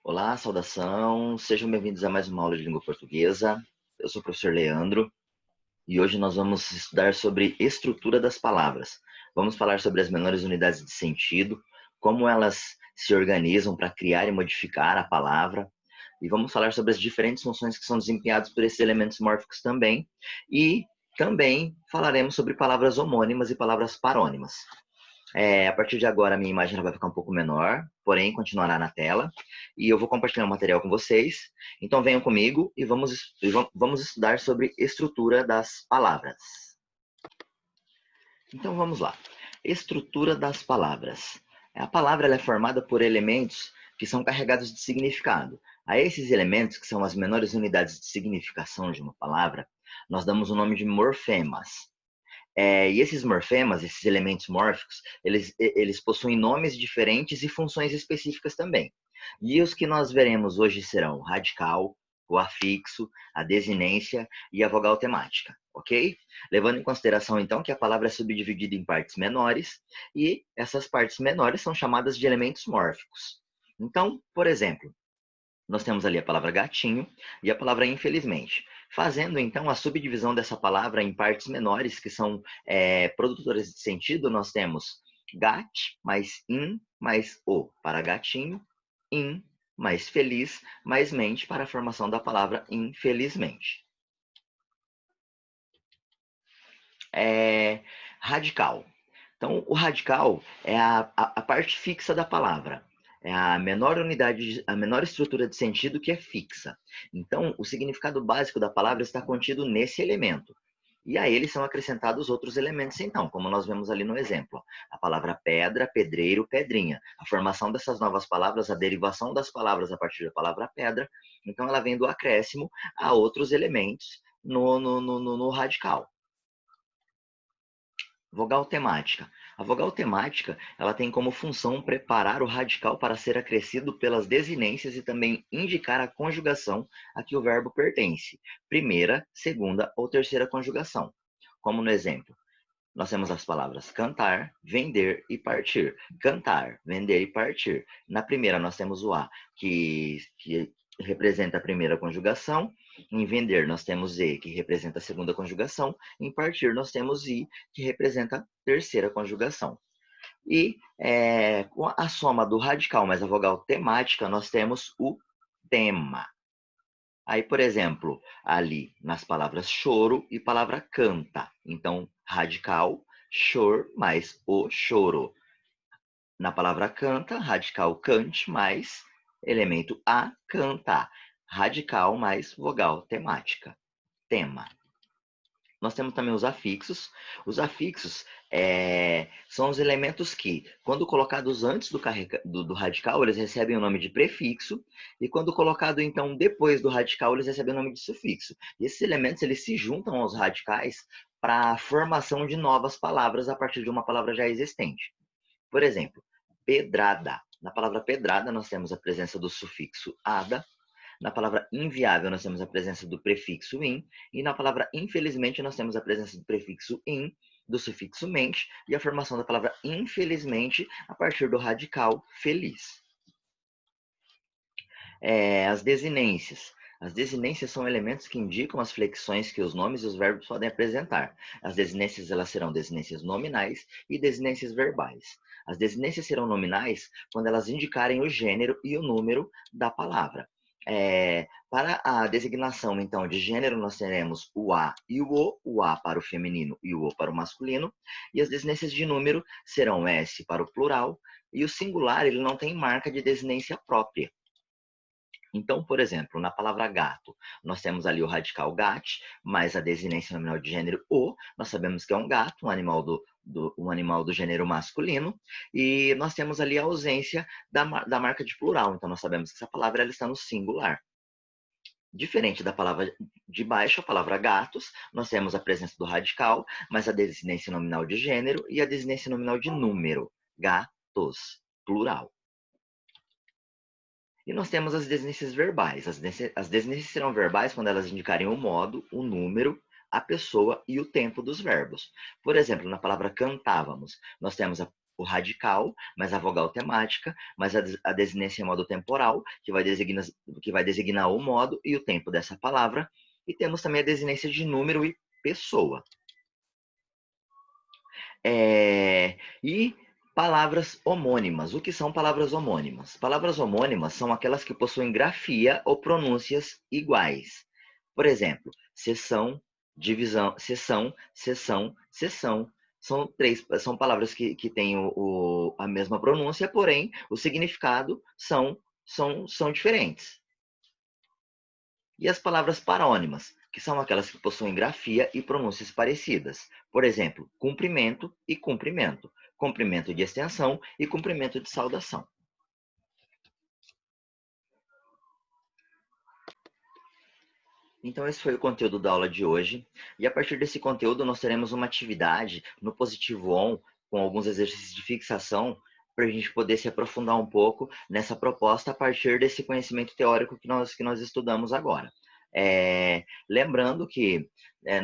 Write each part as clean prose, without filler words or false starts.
Olá, saudação, sejam bem-vindos a mais uma aula de língua portuguesa. Eu sou o professor Leandro e hoje nós vamos estudar sobre estrutura das palavras. Vamos falar sobre as menores unidades de sentido, como elas se organizam para criar e modificar a palavra, e vamos falar sobre as diferentes funções que são desempenhadas por esses elementos mórficos também, e também falaremos sobre palavras homônimas e palavras parônimas. A partir de agora, a minha imagem vai ficar um pouco menor, porém continuará na tela. E eu vou compartilhar o material com vocês. Então venham comigo e vamos estudar sobre estrutura das palavras. Então vamos lá. Estrutura das palavras. A palavra ela é formada por elementos que são carregados de significado. A esses elementos, que são as menores unidades de significação de uma palavra, nós damos o nome de morfemas. E esses morfemas, esses elementos mórficos, eles possuem nomes diferentes e funções específicas também. E os que nós veremos hoje serão o radical, o afixo, a desinência e a vogal temática, ok? Levando em consideração, então, que a palavra é subdividida em partes menores e essas partes menores são chamadas de elementos mórficos. Então, por exemplo, nós temos ali a palavra gatinho e a palavra infelizmente. Fazendo então a subdivisão dessa palavra em partes menores, que são produtoras de sentido, nós temos gat mais in mais o para gatinho, in mais feliz mais mente para a formação da palavra infelizmente. Radical. Então, o radical é a parte fixa da palavra. É a menor unidade, a menor estrutura de sentido que é fixa. Então, o significado básico da palavra está contido nesse elemento. E a ele são acrescentados outros elementos, então, como nós vemos ali no exemplo. A palavra pedra, pedreiro, pedrinha. A formação dessas novas palavras, a derivação das palavras a partir da palavra pedra, então ela vem do acréscimo a outros elementos no radical. Vogal temática. A vogal temática, ela tem como função preparar o radical para ser acrescido pelas desinências e também indicar a conjugação a que o verbo pertence, primeira, segunda ou terceira conjugação. Como no exemplo, nós temos as palavras cantar, vender e partir. Cantar, vender e partir. Na primeira, nós temos o a, que representa a primeira conjugação. Em vender, nós temos e, que representa a segunda conjugação. Em partir, nós temos i, que representa a terceira conjugação. E com a soma do radical mais a vogal temática, nós temos o tema. Aí, por exemplo, ali nas palavras choro e palavra canta. Então, radical, chor mais o choro. Na palavra canta, radical cante mais elemento a cantar. Radical mais vogal temática. Tema. Nós temos também os afixos. Os afixos são os elementos que, quando colocados antes do radical, eles recebem o nome de prefixo, e quando colocado, então, depois do radical, eles recebem o nome de sufixo. E esses elementos, eles se juntam aos radicais para a formação de novas palavras a partir de uma palavra já existente. Por exemplo, pedrada. Na palavra pedrada, nós temos a presença do sufixo ada. Na palavra inviável, nós temos a presença do prefixo in. E na palavra infelizmente, nós temos a presença do prefixo in, do sufixo mente e a formação da palavra infelizmente a partir do radical feliz. As desinências. As desinências são elementos que indicam as flexões que os nomes e os verbos podem apresentar. As desinências elas serão desinências nominais e desinências verbais. As desinências serão nominais quando elas indicarem o gênero e o número da palavra. Para a designação, então, de gênero, nós teremos o a e o a para o feminino e o para o masculino, e as desinências de número serão s para o plural, e o singular ele não tem marca de desinência própria. Então, por exemplo, na palavra gato, nós temos ali o radical gat, mais a desinência nominal de gênero o, nós sabemos que é um gato, um animal do gênero masculino, e nós temos ali a ausência da marca de plural, então nós sabemos que essa palavra ela está no singular. Diferente da palavra de baixo, a palavra gatos, nós temos a presença do radical, mas a desinência nominal de gênero e a desinência nominal de número, gatos, plural. E nós temos as desinências verbais. As desinências serão verbais quando elas indicarem o modo, o número, a pessoa e o tempo dos verbos. Por exemplo, na palavra cantávamos, nós temos o radical, mais a vogal temática, mais a desinência em modo temporal, que vai designar o modo e o tempo dessa palavra, e temos também a desinência de número e pessoa. E palavras homônimas. O que são palavras homônimas? Palavras homônimas são aquelas que possuem grafia ou pronúncias iguais. Por exemplo, seção, divisão, seção, seção, seção. São palavras que têm a mesma pronúncia, porém o significado são diferentes. E as palavras parônimas, que são aquelas que possuem grafia e pronúncias parecidas. Por exemplo, cumprimento e cumprimento, cumprimento de extensão e cumprimento de saudação. Então, esse foi o conteúdo da aula de hoje. E a partir desse conteúdo, nós teremos uma atividade no Positivo On, com alguns exercícios de fixação, para a gente poder se aprofundar um pouco nessa proposta a partir desse conhecimento teórico que nós estudamos agora. Lembrando que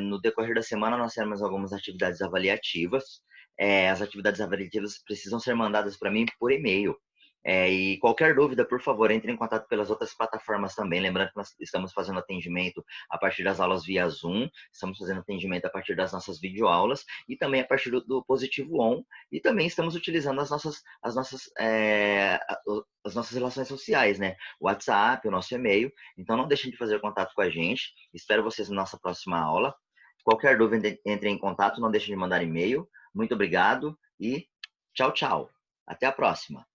no decorrer da semana nós teremos algumas atividades avaliativas. As atividades avaliativas precisam ser mandadas para mim por e-mail. E qualquer dúvida, por favor, entre em contato pelas outras plataformas também. Lembrando que nós estamos fazendo atendimento a partir das aulas via Zoom, estamos fazendo atendimento a partir das nossas videoaulas e também a partir do Positivo On. E também estamos utilizando as nossas relações sociais, né? O WhatsApp, o nosso e-mail. Então não deixem de fazer contato com a gente. Espero vocês na nossa próxima aula. Qualquer dúvida, entre em contato, não deixem de mandar e-mail. Muito obrigado e tchau, tchau. Até a próxima.